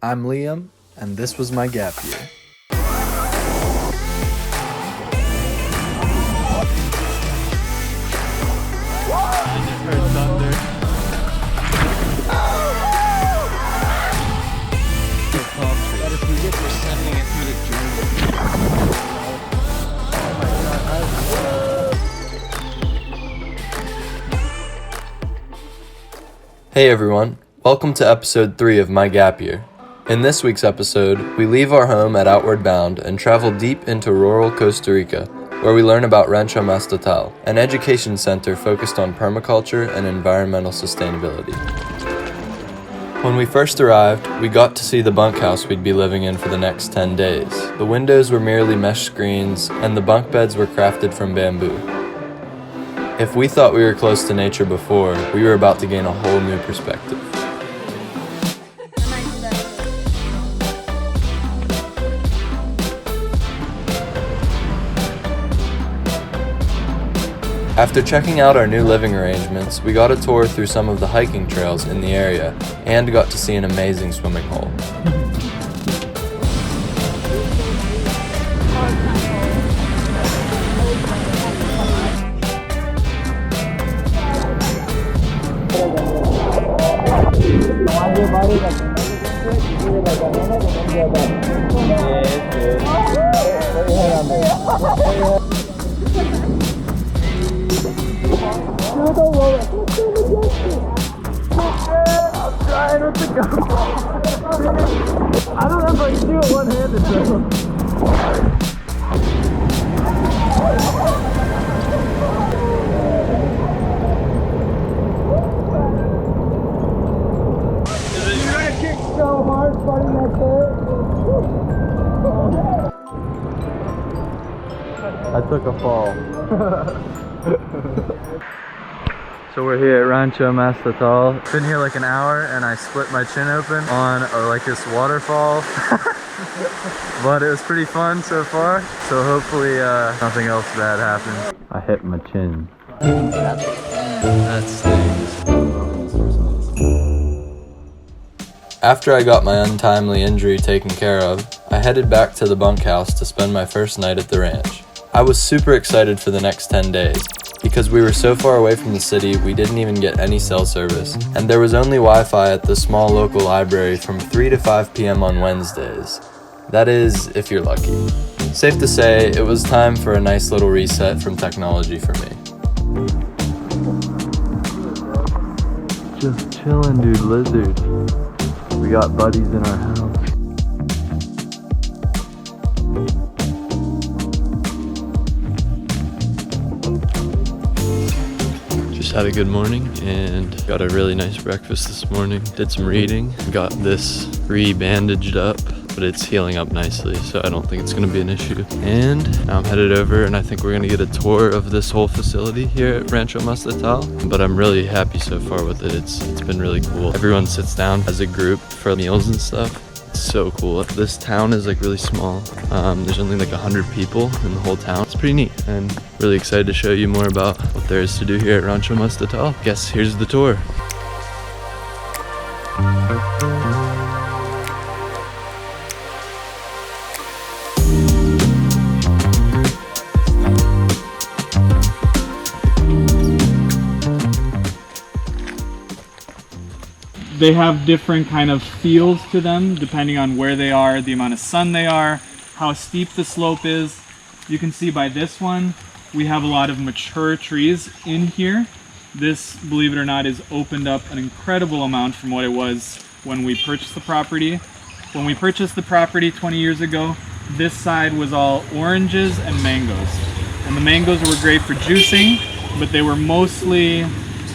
I'm Liam, and this was my gap year. I just heard thunder. But if we get we're sending it through the jungle. Hey everyone, welcome to episode 3 of My Gap Year. In this week's episode, we leave our home at Outward Bound and travel deep into rural Costa Rica, where we learn about Rancho Mastatal, an education center focused on permaculture and environmental sustainability. When we first arrived, we got to see the bunkhouse we'd be living in for the next 10 days. The windows were merely mesh screens, and the bunk beds were crafted from bamboo. If we thought we were close to nature before, we were about to gain a whole new perspective. After checking out our new living arrangements, we got a tour through some of the hiking trails in the area and got to see an amazing swimming hole. I don't know if I can do it one-handed though. You're gonna kick so hard fighting that bear. I took a fall. So we're here at Rancho Mastatal. Been here like an hour and I split my chin open on like this waterfall. But it was pretty fun so far. So hopefully nothing else bad happens. I hit my chin. That stings. After I got my untimely injury taken care of, I headed back to the bunkhouse to spend my first night at the ranch. I was super excited for the next 10 days. Because we were so far away from the city, we didn't even get any cell service, and there was only Wi-Fi at the small local library from 3 to 5 p.m. on Wednesdays. That is, if you're lucky. Safe to say, it was time for a nice little reset from technology for me. Just chillin', dude, lizard. We got buddies in our house. Had a good morning and got a really nice breakfast this morning. Did some reading, got this re-bandaged up, but it's healing up nicely, so I don't think it's gonna be an issue. And now I'm headed over and I think we're gonna get a tour of this whole facility here at Rancho Mastatal. But I'm really happy so far with it. It's been really cool. Everyone sits down as a group for meals and stuff. It's so cool. This town is like really small. There's only like 100 people in the whole town. It's pretty neat and really excited to show you more about what there is to do here at Rancho Mastatal. Guess here's the tour. They have different kind of feels to them depending on where they are, the amount of sun they are, how steep the slope is. You can see by this one, we have a lot of mature trees in here. This, believe it or not, is opened up an incredible amount from what it was when we purchased the property. When we purchased the property 20 years ago, this side was all oranges and mangoes. And the mangoes were great for juicing, but they were mostly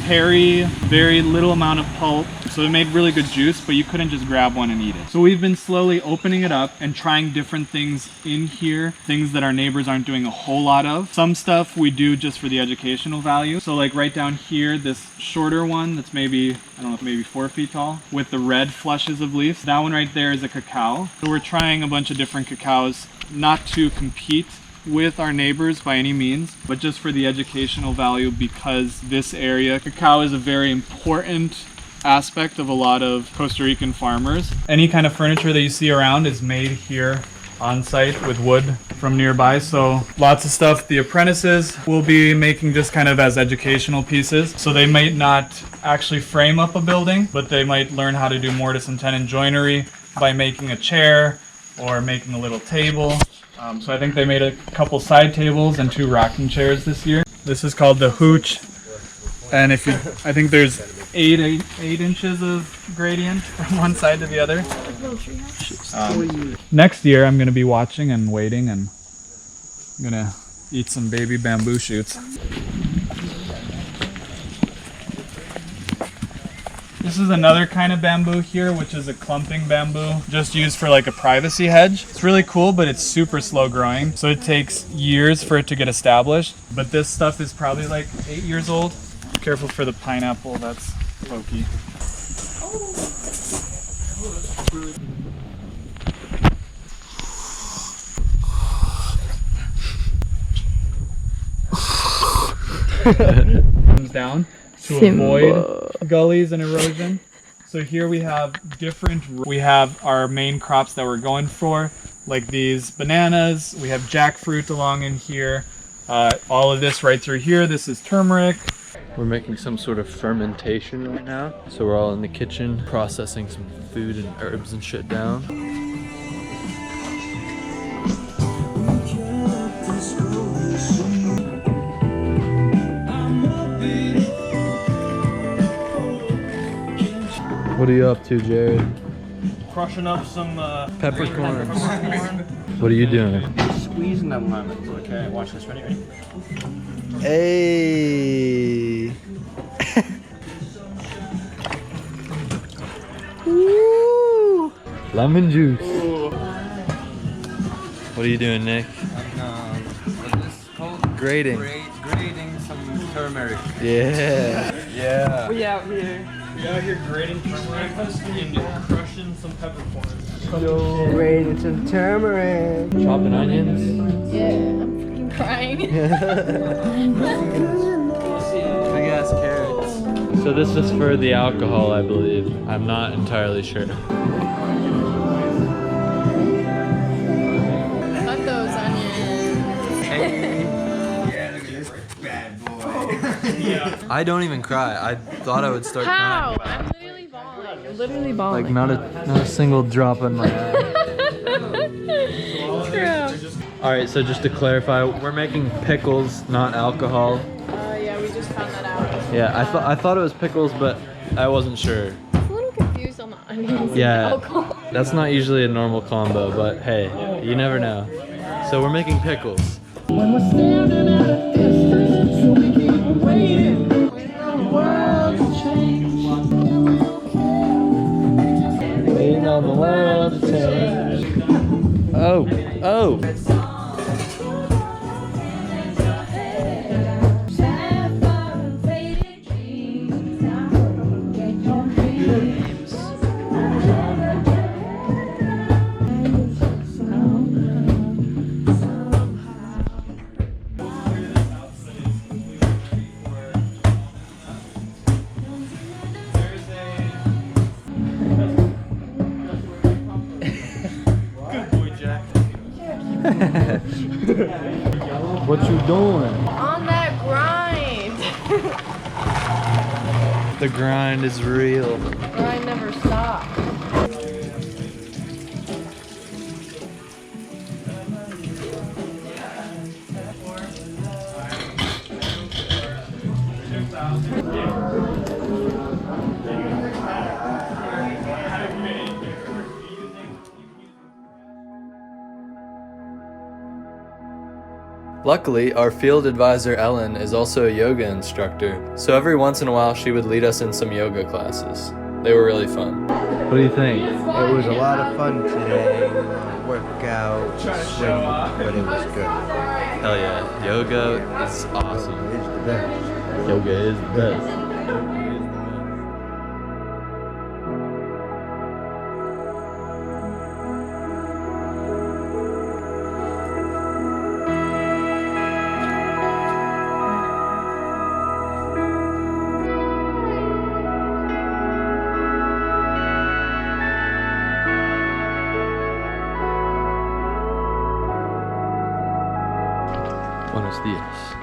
hairy, very little amount of pulp. So it made really good juice, but you couldn't just grab one and eat it. So we've been slowly opening it up and trying different things in here, things that our neighbors aren't doing a whole lot of. Some stuff we do just for the educational value. So like right down here, this shorter one that's maybe, I don't know, maybe 4 feet tall with the red flushes of leaves. That one right there is a cacao. So we're trying a bunch of different cacaos, not to compete with our neighbors by any means, but just for the educational value, because this area, cacao is a very important aspect of a lot of Costa Rican farmers. Any kind of furniture that you see around is made here on site with wood from nearby. So lots of stuff the apprentices will be making just kind of as educational pieces. So they might not actually frame up a building, but they might learn how to do mortise and tenon joinery by making a chair or making a little table. So I think they made a couple side tables and 2 rocking chairs this year. This is called the hooch. And if you, I think there's 8 inches of gradient from one side to the other. Next year I'm going to be watching and waiting, and I'm going to eat some baby bamboo shoots. This is another kind of bamboo here, which is a clumping bamboo, just used for like a privacy hedge. It's really cool, but it's super slow growing, so it takes years for it to get established. But this stuff is probably like 8 years old. Careful for the pineapple, that's pokey. Comes down to avoid gullies and erosion. So here we have we have our main crops that we're going for, like these bananas. We have jackfruit along in here. All of this right through here, this is turmeric. We're making some sort of fermentation right now. So we're all in the kitchen processing some food and herbs and shit down. What are you up to, Jared? Crushing up some Peppercorns. What are you doing? squeezing them lemons. Okay, watch this. Ready? Hey. Woo. Lemon juice. Ooh. What are you doing, Nick? What's this called? Grading. Grading some turmeric. Yeah. Yeah. We out here. We out here grading turmeric and crushing some peppercorns. Grading some turmeric. Chopping onions. Yeah, I'm freaking crying. Big ass carrots. So this is for the alcohol, I believe. I'm not entirely sure. Cut those onions. Yeah, look at this bad boy. Yeah. I don't even cry. I thought I would start How? crying. I'm literally bawling. I'm literally bawling. Like not a single drop in my eye. True. Alright, so just to clarify, we're making pickles, not alcohol. Yeah, we just found that out. Yeah, I thought it was pickles, but I wasn't sure. I'm a little confused on the onions Yeah. and alcohol. That's not usually a normal combo, but hey, you never know. So we're making pickles. When we're standing at a distance, so we keep waiting. The world to change. Waiting on the world to change. Oh, oh. What you doing? On that grind. The grind is real. Grind never stops. Luckily, our field advisor Ellen is also a yoga instructor, so every once in a while she would lead us in some yoga classes. They were really fun. What do you think? It was a lot of fun today. Workout, swim, but it was good. Hell yeah, yoga is awesome. It's the best. Yoga is the best. Buenos dias.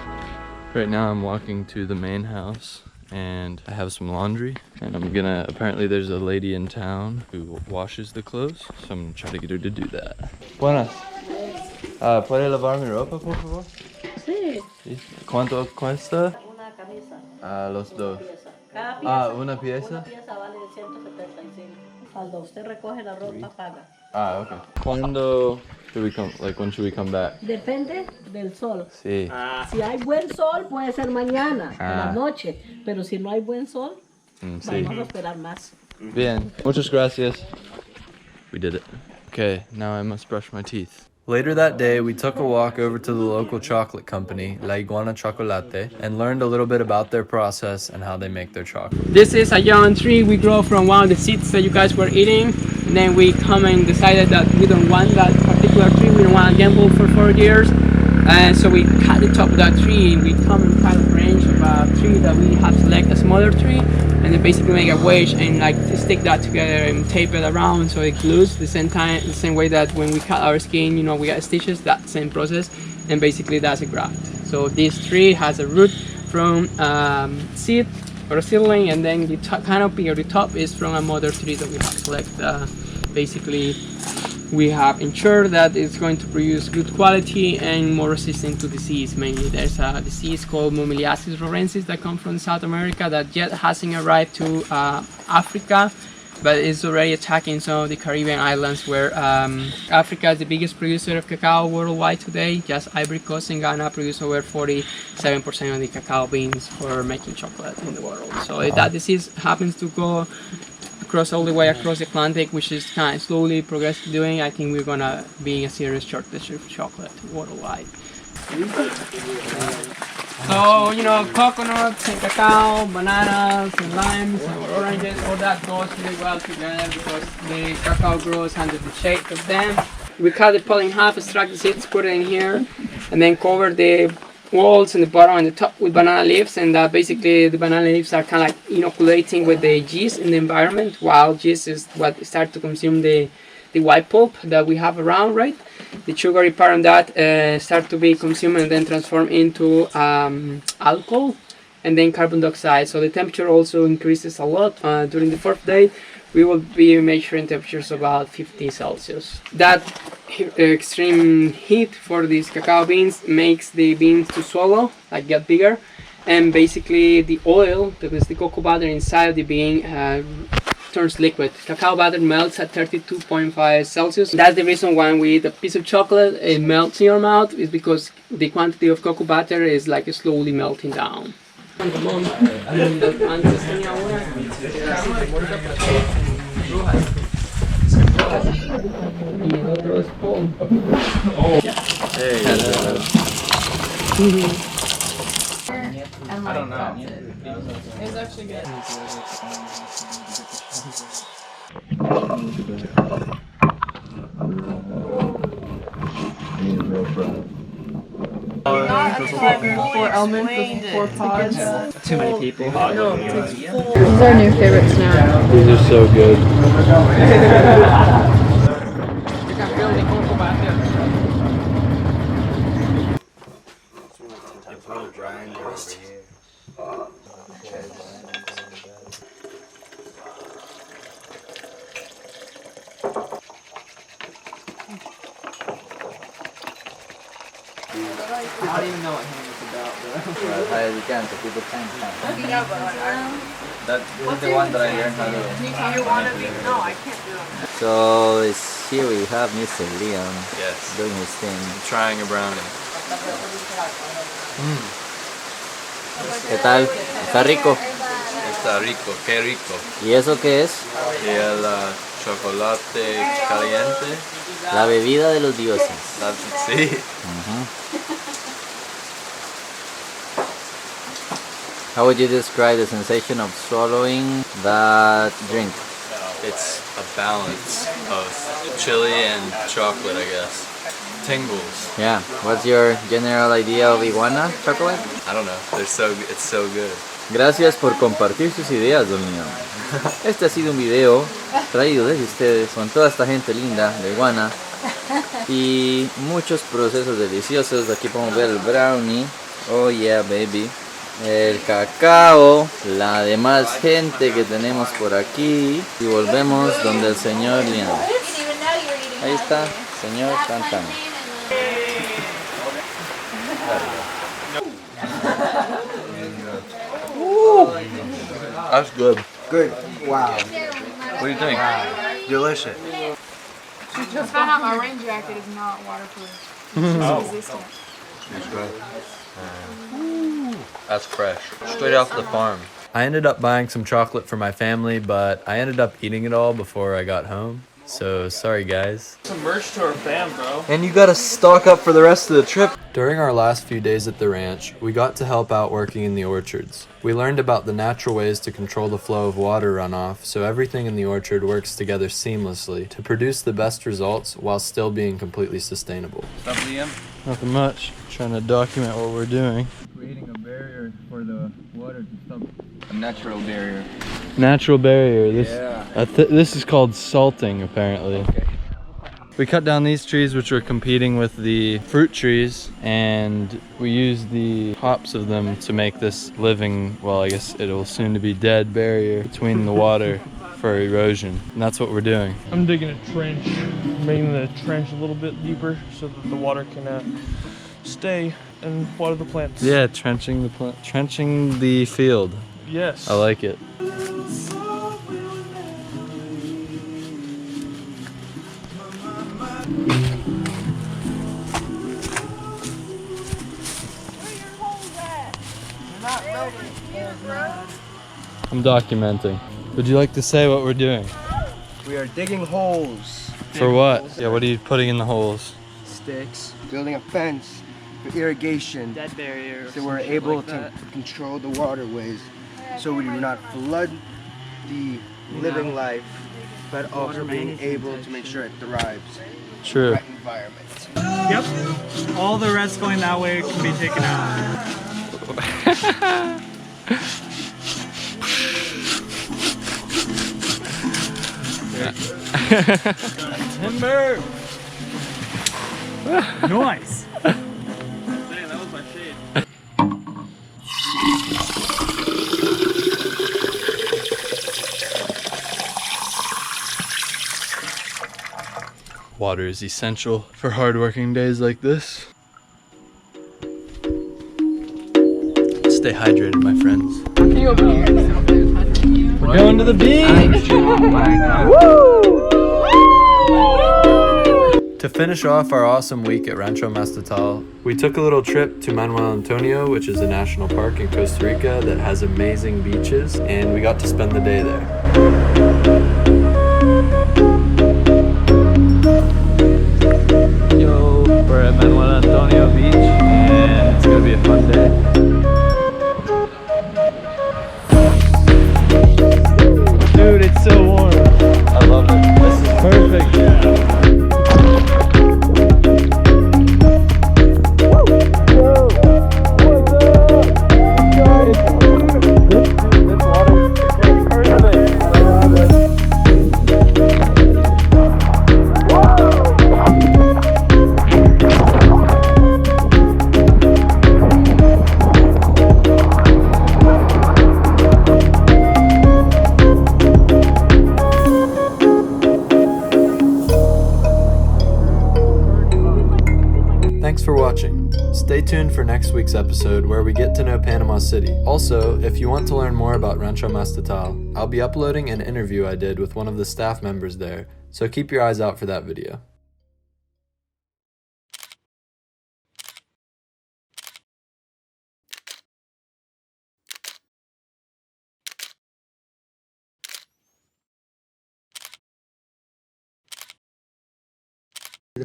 Right now I'm walking to the main house and I have some laundry and apparently there's a lady in town who washes the clothes, so I'm gonna try to get her to do that. Buenas. ¿Puede lavar mi ropa, por favor? Sí. ¿Cuánto cuesta? Una camisa. Los dos. Cada pieza. Una pieza? Una pieza vale 175. Cuando usted recoge la ropa, paga. Okay. ¿Cuándo should we come? Like, when should we come back? Depende del sol. Sí. Si hay buen sol, puede ser mañana, en la noche. Pero si no hay buen sol, Sí. vamos a esperar más. Bien. Muchas gracias. We did it. Okay, now I must brush my teeth. Later that day, we took a walk over to the local chocolate company, Iguana Chocolate, and learned a little bit about their process and how they make their chocolate. This is a young tree we grow from one of the seeds that you guys were eating, and then we come and decided that we don't want that particular tree, we don't want to gamble for 4 years, and so we cut the top of that tree. We come and cut a branch of a tree that we have selected, a smaller tree, and then basically make a wedge and like stick that together and tape it around so it glues the same way that when we cut our skin, you know, we got stitches, that same process, and basically that's a graft. So this tree has a root from seed or a seedling, and then the canopy or the top is from a mother tree that we have selected. Basically we have ensured that it's going to produce good quality and more resistant to disease. Mainly there's a disease called Mumiliasis rorensis that comes from South America that yet hasn't arrived to Africa, but it's already attacking some of the Caribbean islands, where Africa is the biggest producer of cacao worldwide today. Just Ivory Coast and Ghana produce over 47% of the cacao beans for making chocolate in the world. So if that disease happens to go across all the way across the Atlantic, which is kind of slowly progressively doing, I think we're gonna be a serious shortage of chocolate worldwide. So, you know, coconuts and cacao, bananas and limes and oranges, all that goes really well together because the cacao grows under the shade of them. We cut the pod in half, extract the seeds, put it in here, and then cover the walls and the bottom and the top with banana leaves, and basically the banana leaves are kind of like inoculating with the yeast in the environment, while yeast is what start to consume the white pulp that we have around, right? The sugary part of that start to be consumed and then transform into alcohol and then carbon dioxide. So the temperature also increases a lot. During the 4th day, we will be measuring temperatures about 50 Celsius. That extreme heat for these cacao beans makes the beans to swallow, like get bigger, and basically the oil, that is the cocoa butter inside of the bean, turns liquid. Cacao butter melts at 32.5 Celsius. That's the reason why we eat a piece of chocolate, it melts in your mouth, is because the quantity of cocoa butter is like slowly melting down. I don't know. It's actually good. Four elements, 4 pods. Too many people. No, this is our new favorite snack. These are so good. You can feel the cocoa butter. It's a little dry in there over here. I don't even know what ham is about, bro. You can't, people can't. That's the one that I learned how to do. You want to be? No, I can't do it. So here we have Mr. Liam Yes. doing his thing. Trying a brownie. ¿Qué tal? ¿Está rico? Está rico, qué rico. ¿Y eso qué es? Y el chocolate caliente. La bebida de los dioses. Sí. How would you describe the sensation of swallowing that drink? It's a balance of chili and chocolate, I guess. Tingles. Yeah. What's your general idea of Iguana Chocolate? I don't know. It's so good. Gracias por compartir sus ideas, don Leon. Este ha sido un video traído desde ustedes con toda esta gente linda de Iguana y muchos procesos deliciosos. Aquí podemos ver el brownie, oh yeah baby, el cacao, la demás gente que tenemos por aquí, y volvemos donde el señor Liam. Ahí está, señor Tantan. That's good. Good. Wow. What do you think? Delicious. Just found out my rain jacket is not waterproof. It's resistant. That's fresh. Straight off the farm. I ended up buying some chocolate for my family, but I ended up eating it all before I got home. So sorry guys. Some merch to our fam, bro. And you gotta stock up for the rest of the trip. During our last few days at the ranch, we got to help out working in the orchards. We learned about the natural ways to control the flow of water runoff, so everything in the orchard works together seamlessly to produce the best results while still being completely sustainable. Up, Liam. Nothing much. Trying to document what we're doing. Creating a barrier for the water to stop. A natural barrier. Natural barrier. This Yeah. this is called salting apparently. Okay. We cut down these trees which were competing with the fruit trees, and we used the tops of them to make this living, well I guess it will soon to be dead, barrier between the water for erosion. And that's what we're doing. I'm digging a trench, making the trench a little bit deeper so that the water can stay and water the plants. Yeah, trenching the field. Yes. I like it. I'm documenting. Would you like to say what we're doing? We are digging holes. For what? Yeah, what are you putting in the holes? Sticks. Building a fence for irrigation. That barrier. So we're able to control the waterways. So we do not flood the living life, but also being able to make sure it thrives. True. Right environment. Yep. All the rest going that way can be taken out. Timber! Nice. Dang, that was my shade. Water is essential for hard-working days like this. Stay hydrated, my friends. We're going to the beach! To finish off our awesome week at Rancho Mastatal, we took a little trip to Manuel Antonio, which is a national park in Costa Rica that has amazing beaches, and we got to spend the day there. Yo, we're at Manuel Antonio Beach, and it's gonna be a fun day. Dude, it's so warm. I love it. This is perfect. Thanks for watching. Stay tuned for next week's episode where we get to know Panama City. Also, if you want to learn more about Rancho Mastatal, I'll be uploading an interview I did with one of the staff members there, so keep your eyes out for that video.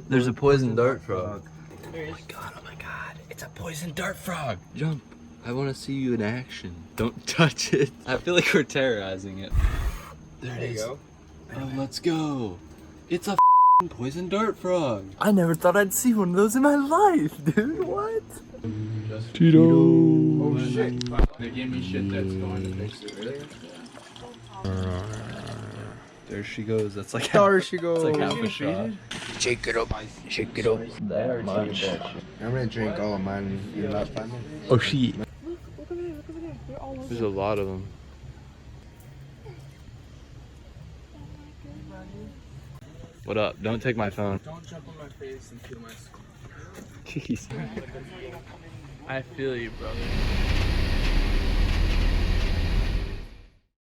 There's a poison dart frog. Oh my god, it's a poison dart frog! Jump! I want to see you in action. Don't touch it. I feel like we're terrorizing it. There it is. Go. Oh, let's go. It's a poison dart frog. I never thought I'd see one of those in my life, dude. What? Tito. Oh shit. They gave me shit that's going to fix it earlier. There she goes. That's like There she goes. It's like half a shot. Shake it up. Shake it up. That much. I'm gonna drink all of mine in the last 5 minutes. Oh shit. Look over there, look over there. They're all over. There's a lot of them. What up? Don't take my phone. Don't jump on my face and feel my skin. Jeez. I feel you, brother.